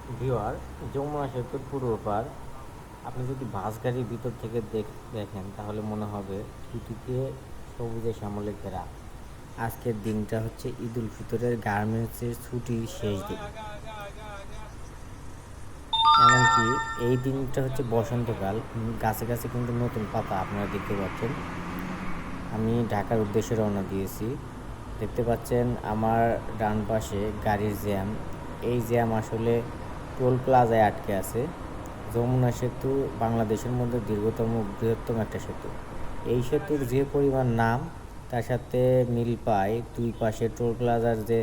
Viewer, Jamuna সেতুর পূর্ব পার আপনি যদি বাস গাড়ির ভিতর থেকে দেখেন তাহলে মনে হবে দুদিকে সবুজে শ্যামলে ঘেরা। আজকের দিনটা হচ্ছে ঈদ উল ফিতরের গার্মেন্টসের ছুটির শেষ দিন। এমনকি এই দিনটা হচ্ছে বসন্তকাল, গাছে গাছে কিন্তু নতুন পাতা আপনারা দেখতে পাচ্ছেন। আমি ঢাকার উদ্দেশ্যে রওনা দিয়েছি। দেখতে পাচ্ছেন আমার ডান পাশে গাড়ির জ্যাম। এই জ্যাম আসলে টোল প্লাজায় আটকে আছে। যমুনা সেতু বাংলাদেশের মধ্যে দীর্ঘতম বৃহত্তম একটা সেতু। এই সেতুর যে পরিমাণ নাম, তার সাথে মিল পায় দুই পাশে টোল প্লাজার যে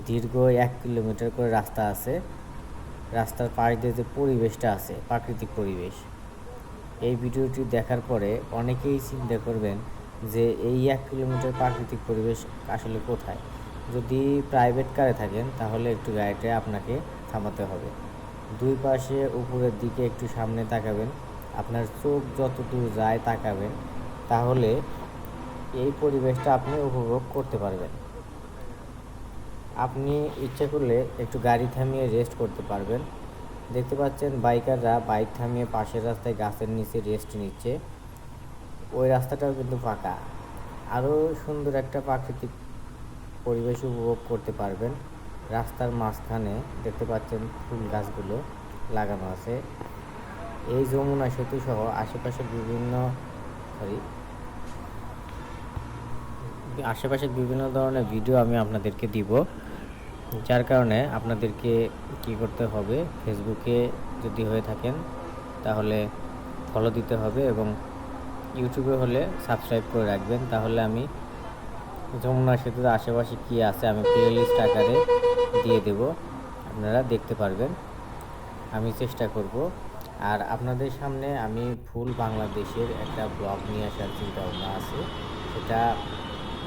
দীর্ঘ 1 কিলোমিটার করে রাস্তা আছে। রাস্তার পাশ দিয়ে যে পরিবেশটা আছে, প্রাকৃতিক পরিবেশ, এই ভিডিওটি দেখার পরে অনেকেই চিন্তা করবেন যে এই 1 কিলোমিটার প্রাকৃতিক পরিবেশ আসলে কোথায়। যদি প্রাইভেট কারে থাকেন তাহলে একটু গাড়িটা আপনাকে থামাতে হবে। দুই পাশে উপরের দিকে একটু সামনে তাকাবেন, আপনার চোখ যত দূর যায় তাকাবেন, তাহলে এই পরিবেশটা আপনি উপভোগ করতে পারবেন। আপনি ইচ্ছে করলে একটু গাড়ি থামিয়ে রেস্ট করতে পারবেন। দেখতে পাচ্ছেন বাইকাররা বাইক থামিয়ে পাশের রাস্তায় গাছের নিচে রেস্ট নিচ্ছে। ওই রাস্তাটাও কিন্তু ফাঁকা। আরও সুন্দর একটা প্রাকৃতিক পরিবেশ উপভোগ করতে পারবেন। রাস্তার মাঝখানে দেখতে পাচ্ছেন ফুল গাছগুলো লাগানো আছে। এই যমুনা সেতু সহ আশেপাশের বিভিন্ন ধরনের ভিডিও আমি আপনাদেরকে দিব, যার কারণে আপনাদেরকে কি করতে হবে, ফেসবুকে যদি হয়ে থাকেন তাহলে ফলো দিতে হবে এবং ইউটিউবে হলে সাবস্ক্রাইব করে রাখবেন। তাহলে আমি যমুনা সেতুর আশেপাশে কী আছে আমি প্লেলিস্ট আকারে দিয়ে দেব, আপনারা দেখতে পারবেন। আমি চেষ্টা করব। আর আপনাদের সামনে আমি ফুল বাংলাদেশের একটা ব্লগ নিয়ে আসার চিন্তা ভাবনা আছে। সেটা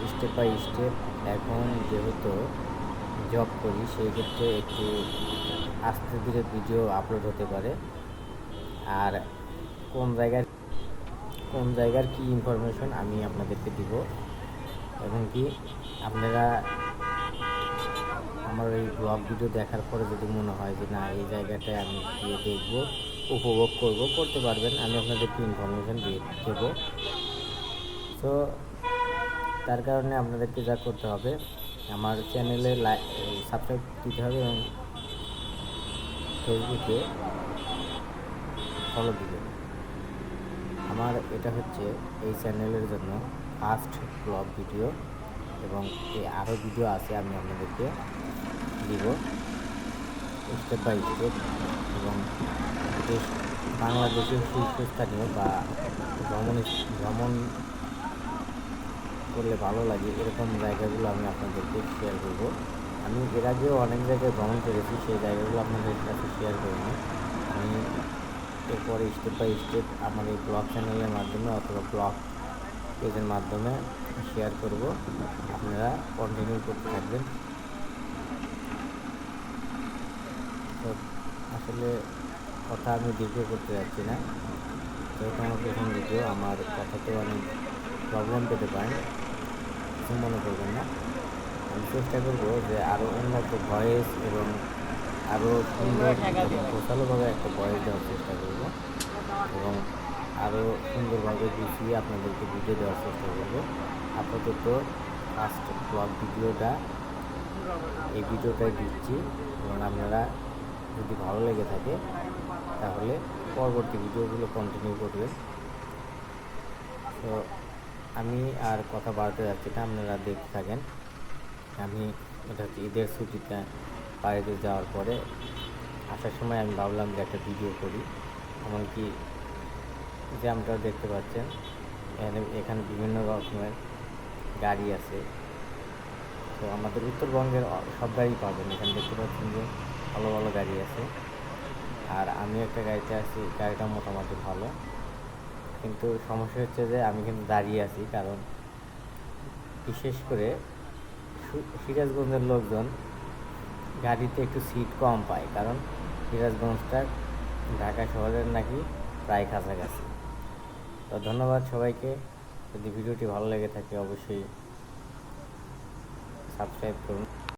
স্টেপ বাই স্টেপ, এখন যেহেতু জব করি সেই ক্ষেত্রে একটু আস্তে ধীরে ভিডিও আপলোড হতে পারে। আর কোন জায়গার কী ইনফরমেশন আমি আপনাদেরকে দিব, এবং কি আপনারা আমার এই ব্লগ ভিডিও দেখার পরে যদি মনে হয় যে না এই জায়গাটায় আমি গিয়ে দেখবো, উপভোগ করতে পারবেন, আমি আপনাদেরকে ইনফরমেশন দিয়ে দেবো। তো তার কারণে আপনাদেরকে যা করতে হবে, আমার চ্যানেলে সাবস্ক্রাইব দিতে হবে এবং ফেসবুকে ফলো দিবেন। আমার এটা হচ্ছে এই চ্যানেলের জন্য ফার্স্ট ব্লগ ভিডিও, এবং আরও ভিডিও আছে আমি আপনাদেরকে দিব স্টেপ বাই স্টেপ। এবং বাংলাদেশের শীর্ষস্থানীয় বা ভ্রমণ করলে ভালো লাগে এরকম জায়গাগুলো আমি আপনাদেরকে শেয়ার করব। আমি এর আগেও অনেক জায়গায় ভ্রমণ করেছি, সেই জায়গাগুলো আপনাদের কাছে শেয়ার করিনি। আমি এরপরে স্টেপ বাই স্টেপ আমার এই ব্লগ চ্যানেলের মাধ্যমে অথবা ব্লগ পেজের মাধ্যমে শেয়ার করব। আপনারা কন্টিনিউ করতে থাকবেন। তো আসলে কথা আমি দীর্ঘ করতে যাচ্ছি না, যেহেতু আমার প্রথম ভিডিও, আমার কথাতে অনেক প্রবলেম পেতে পারেন, কিছু মনে করবেন না। আমি চেষ্টা করবো যে আরও উন্নত ভয়েস এবং আরও সুন্দর এবং গোছালোভাবে একটা ভয়েস দেওয়ার চেষ্টা করব, এবং আরও সুন্দরভাবে গুছিয়ে আপনাদেরকে ভিডিও দেওয়ার চেষ্টা করব। আপাতত ফার্স্ট ব্লগ ভিডিওটা এই ভিডিওটাই দিচ্ছি, এবং আপনারা যদি ভালো লেগে থাকে তাহলে পরবর্তী ভিডিওগুলো কন্টিনিউ করবেন। তো আমি আর কথা বাড়তে যাচ্ছি না, আপনারা দেখতে থাকেন। আমি এটা হচ্ছে ঈদের ছুটিতে বাইরে যাওয়ার পরে আসার সময় আমি ভাবলাম যে একটা ভিডিও করি। এমনকি জ্যামটাও দেখতে পাচ্ছেন, এখানে বিভিন্ন রকমের গাড়ি আছে। তো আমাদের উত্তরবঙ্গের সব গাড়ি পাবেন এখানে, দেখতে পাচ্ছেন যে ভালো ভালো গাড়ি আছে। আর আমি একটা গাড়িতে আছি, গাড়িটা মোটামুটি ভালো, কিন্তু সমস্যা হচ্ছে যে আমি কিন্তু দাঁড়িয়ে আছি, কারণ বিশেষ করে সিরাজগঞ্জের লোকজন গাড়িতে একটু সিট কম পায়, কারণ সিরাজগঞ্জটা ঢাকা শহরের নাকি প্রায় কাছাকাছি। তো ধন্যবাদ সবাইকে। যদি ভিডিওটি ভালো লেগে থাকে অবশ্যই সাবস্ক্রাইব করুন।